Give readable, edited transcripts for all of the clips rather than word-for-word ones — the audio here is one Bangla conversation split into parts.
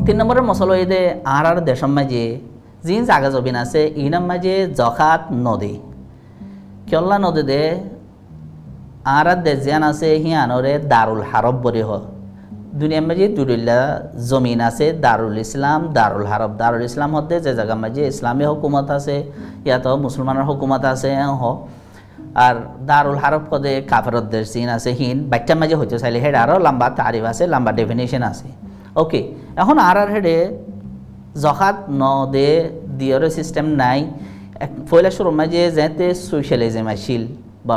তিন নম্বরের মশলা এদে আর দেশের মাঝে জিন জাগা জবিন আছে ইনার মাঝে জখাত নদী কেল্লা নদী দে আর দেশ জিয়ান আছে হিয়ানরে দারুল হারব বলে হ দুনিয়ার মাঝে দুরিল্লা জমিন আছে দারুল ইসলাম দারুল হারব দারুল ইসলাম হতে যে জায়গার মাঝে ইসলামী হুকুমত আছে ইয়াত মুসলমানের হুকুমত আছে হ আর দারুল হারব পদে কাফেরত দেশ জিন আছে হিন বাচ্চার মাঝে হইতে চাইলে হেড আরও লম্বা তারিফ আছে লম্বা ডেফিনেশন আছে ওকে এখন আর হেডে জখাত ন দে দিয়র সিস্টেম নাই পয়লা শুরুর মাঝে যেতে সোশ্যালিজম আসিল বা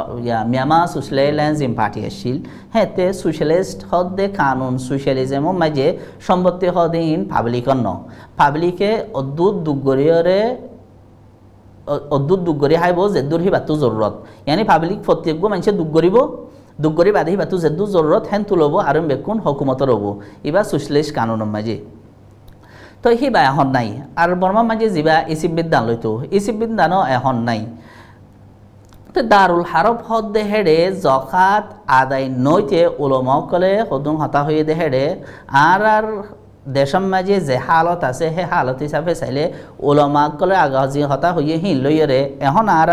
মিয়ামা সোশ্যালিজম পার্টি আসিল হেতে সোশ্যালিস্ট হদে কানুন সোশ্যালিজমের মাঝে সম্পত্তি হদে ইন পাবলিকর ন পাবলিকে অদ্ভুত দুগরি হাইব যেদুর হিবাতো জরুরত ইয়ানি পাবলিক প্রত্যেক মানুষে দুগরি বাদে হিবাতো যেদুর জরুরত হেন তুলব আর বেকুন হকুমত রব এবার সোশ্যালিস্ট কানুনের মাঝে তো হিবা এখন নাই আর বর্মার মাঝে যা ইসিব বিদ্যান লইতো ইসিব বিদ্যানও এখন নাই তো দারুল হারব হদে হেডে জখাত আদায় নইতে উলমকলে সদুং হতা হয়ে দে হেডে আর দেশের মাঝে যে হালত আছে সেই হালত হিসাবে চাইলে উলমাকলে আগাজি হতা হয়ে হিন লইরে এখন আর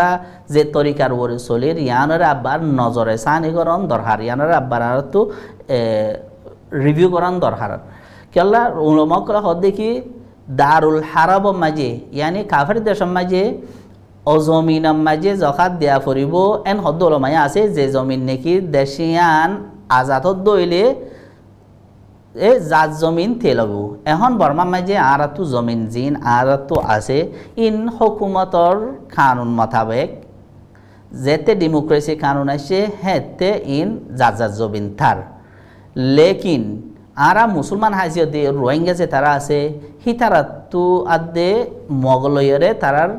যে তরিকার ওরে চলির ইয়ানরে আব্বার নজরে চানি করন দরকার ইয়ানরে আব্বার আর তো রিভিউ করন দরকার কেলা উলমকলে হদ দেখি দারুল হারব মাঝে ইয়ানি কাফের দেশের মাঝে অজমিনের মাঝে জখাত দেয়া ফুরিব এন হদ উলমাই আছে যে জমিন নাকি দেশিয়ান আজাদত দইলে এ জাত জমিন তেলগু এখন বর্মার মাঝে আর তো জমিন জিন আর তো আছে ইন হুকুমতর কানুন মোতাবেক যেতে ডেমোক্রেসি কানুন আছে হেতে ইন জাত জমিন থার লেকিন আরা মুসলমান হাজিয়তে রোহিঙ্গা যে তারা আছে হি তারা তো আদে মগলয়রে তারার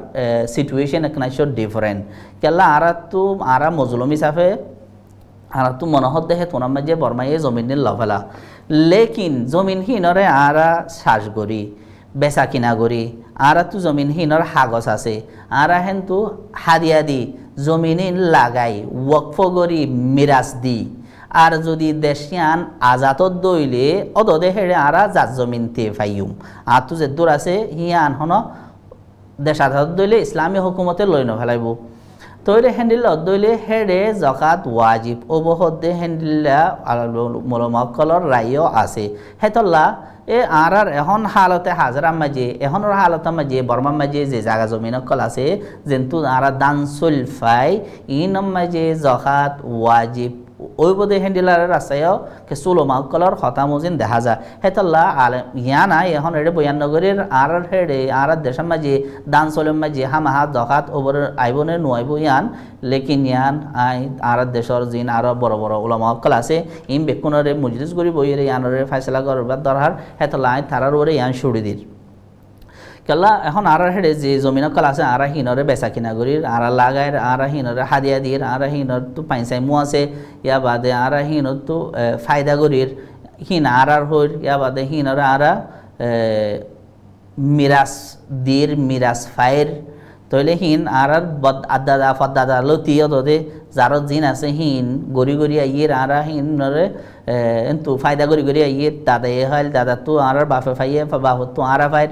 সিচুয়েশন একনাইশ ডিফারেন্ট কেলা আরা মজলুম হিসাবে আর তো মনোহর দেহে তোনার মাঝে বর্মাইয়ে জমিনের লভেলা লেকিন জমিন হিনরে আরা শ্বাস গড়ি বেচা কিনা গড়ি আর তো জমিন হিনর হাগজ আছে আর হেন তো হাদিয়া দি জমিন লাগাই ওয়াকফ গড়ি মিরাজ দি আর যদি দেশিয়ান আজাতত দইলে অদদে হেড়ে আরা জাত জমিন তে ফাইম আর তো যে দূর আছে হিয়ান হন দেশ আজাতত দইলে ইসলামী হুকুমতে লই নফেলাইব তৈলে হেন্ডিল্লা দইলে হেড়ে জকাত ওয়াজিব ওবহদে হেন্ডিল্লা মলমকলর রায়ও আছে হেতল্লা এ আর এখন হালতে হাজারার মাঝে এখনের হালতের মাঝে বর্মার মাঝে যে জায়গা জমিনকল আছে যেন্তু আর দান সুলফাই ইনম মাঝে জকাত ওয়াজিব ওই বোধে হ্যান্ডিলার রাস্তায়ও কিছু লোমাকলর হতামজিন দেখা যায় হেতল্লা আলে ইয়ানা এখন এড়ে বয়ানগরের আর হেড়ে আর দেশের মাঝে দান চলের মাঝে হামাহা জখাত ওপর আইবনে নুয়াইব ইয়ান লেকিন ইয়ান আই আর দেশের জিন আরো বড় বড় ওলামাকল আছে ইম বেকুনরে মজলিস করি বইয়ের ইয়ানরে ফাইসলা করবার দরকার হেতল্লা আই তারার ওরে ইয়ান ছুড়ি দির কেলা এখন আর হেড়ে যে জমিনকল আছে আর হিনরে বেচা কিনা করির আর লাগায় আর হিনরে হাদিয়া দির আর হিনর তো পাইসাই মু আছে ইয়া বাদে আর হিনর তো ফায়দা করির হিন আর হইর ইয়া বাদে হিনরে আর মিরাস দির মিরাস ফায়ের তইলে হিন আর আদাদা ফদাদা লতিয় দে যার জিন আছে হিন গড়ি গড়ি আইয়ের আর হিনরে তো ফায়দা গড়ি আইয়ের দাদা এ হল দাদা তো আর বাপে ফাইয়ে বাপ তো আর ফাইর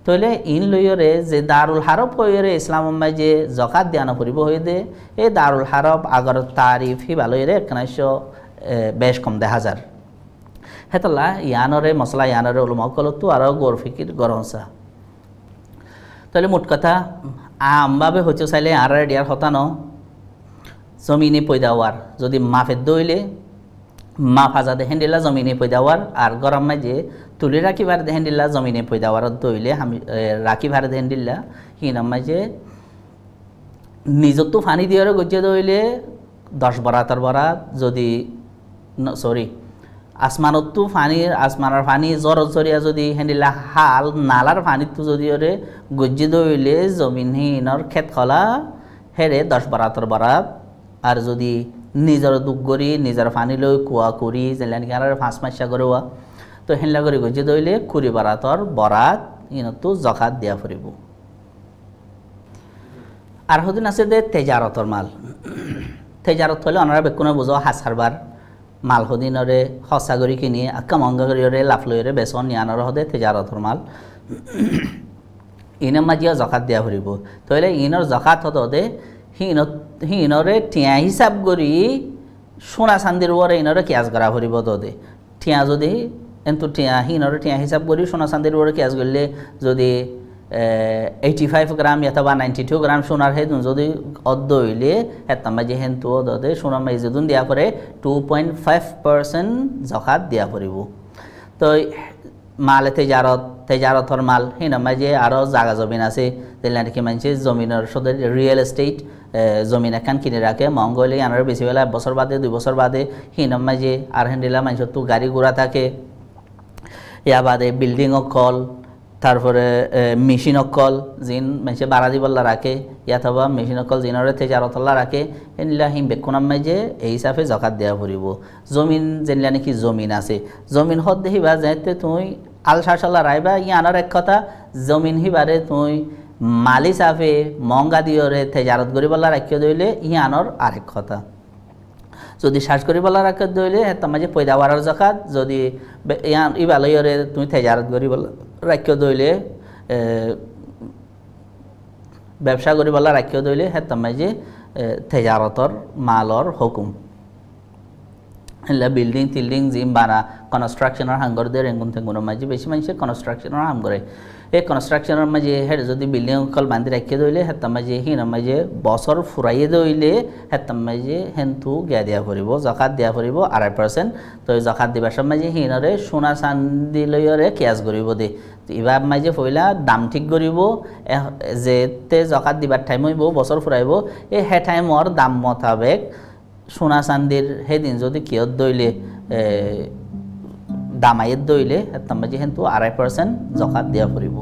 তইলে ইন লইরে যে দারুল হারব হইরে ইসলাম যে জকাত দিয়ানো ফুরিব হয়ে দে এই দারুল হারব আগর তারিফ হি ভালোইরে একনাইশ বেশ কম দেখা যার হেতলা ইয়ানরে মশলা ইয়ানরে উলমকলতো আরও গড় ফিকির গরমসা তাহলে মোট কথা আমভাবে হইতে চাইলে আর ডিয়ার হতানো জমিনে পয়দাওয়ার যদি মাফের দইলে মা ফাজাদে হেন্ডিলা জমিনে পয়দাওয়ার আর গরম মাঝে তুলি রাখিবার হেন্ডিল্লা জমিনে পয়দাওয়ার দইলে আমি রাখিবার হেন্ডিল্লা হিনাম মাঝে নিজত তো ফানি দিয়ে গজিয়ে দইলে 10 বরাতর বরাত যদি সরি আসমানত তো ফানির আসমানের ফানি জ্বর জরিয়া যদি হেন্ডিল্লা হাল নালার ফানিত তো যদি ওরে গজিয়ে দইলে জমিন হিনর ক্ষেত খলা হেরে 10 বরাতর বরাত আর যদি নিজের দুঃখ করি নিজের ফানি লই কুয়া করি যেলেন কি আর 5 মাসা করেওয়া তো হেনলা করে গজি দইলে 20 বরাতর বরাত ইনতো জকাত দিয়া ফুরিব আর হদিন আছে যে তেজারতর মাল তেজারত হলে ওনারা বেকুনে বুঝো হাসারবার মাল সদিনৰে সঁচা কৰি কিনি আক্কা মহংগা কৰিৰে লাভ লৈৰে বেচন নিয়ানৰ সদে তেজাৰতৰ মাল ইনৰ মাজিয়া জকাত দিয়া ফুৰিব তইলে ইনৰ জকাত হদে হিনৰে টিয়া হিচাপ কৰি সোনা চান্দিৰ ওপৰে ইনৰে কেয়াজ কৰা ফুৰিব তদে টিয়া যদি এন্তু টিয়া হিনৰে টিয়া হিচাপ কৰি সোনা চান্দিৰ ওপৰে কেয়াজ কৰিলে যদি 85 গ্রাম অথবা 92 গ্রাম সোনার হেদুন যদি অর্ধ হইলে হেতাম মাঝে হেন্তু অদে সোনার মাঝে যদুন দিয়া পরে 2.5% জকাত দিয়া পড়িব তো মালে তেজারতর মাল হিনা মাঝে আরও জাগা জমিন আছে যেগুলা নাকি মানুষে জমিনের সাথে রিয়েল এস্টেট জমিন এখান কিনে রাখে মঙ্গলে আনার বেশি বেলা বছর বাদে 2 বছর বাদে হিনা মাঝে আর হেন্ডিলা মানুষের তো গাড়ি ঘোড়া থাকে ইয়া বাদে বিল্ডিং কল তারপরে মেশিন অকল জিন মানুষে বাড়া দিবল্লা রাখে ইয়াথবা মেশিন অকল জিনরে তেজারতল্লা রাখে এনিলা হিম বেকুনাম মাঝে এই হিসাবে জকাত দেওয়া পড়িব জমিন যেনিলা নাকি জমিন আছে জমিন হদ দেখিবা যেতে তুই আলসাশালা রাইবা ইয়ানার এক কথা জমিন হিবারে তুই মাল হিসাবে মহঙ্গা দিয়রে তেজারত করিবল্লা রাখিয়ে দইলে ইয়ানোর আরেক কথা যদি সার্চ করি বলা রাখতে দইলে হেতাম মাঝে পয়দা বাড়ার জকাত যদি ইবালয়রে তুমি তেজারত করি বলা রাখিয়ে দইলে ব্যবসা করি বলা রাখিয়ে দইলে হেতাম মাঝে তেজারতর মালর হুকুম বিল্ডিং টিল্ডিং জিম বানা কনস্ট্রাকশনের হাঙ্গর দিয়ে রেঙ্গুন থেঙ্গুনের মাঝে বেশি মানুষে কনস্ট্রাকশনের হাম করে এই কনস্ট্রাকশনের মাঝে হেড যদি বিল্ডিং কল বান্ধি রাখিয়ে দইলে হেতাম মাঝে হিনার মাঝে বছর ফুরাইয়ে দইলে হেতাম মাঝে হেন্তু গিয়া দিয়া ফুরিব জকাত দিয়া ফুরিব 2.5% তো জকাত দিবার মাঝে হিনরে সোনা চান্দি লইরে কেয়াজ করিব দে এবার মাঝে পয়লা দাম ঠিক করিব যেতে জকাত দিবার টাইম হইব বছর ফুরাইব এই হে টাইমর দাম মোতাবেক সোনা চান্দির সেদিন যদি কিয়ত দইলে দামাইত দইলে হেতাম মাঝে হেন্তু 2.5% জকাত দিয়া ফুরিব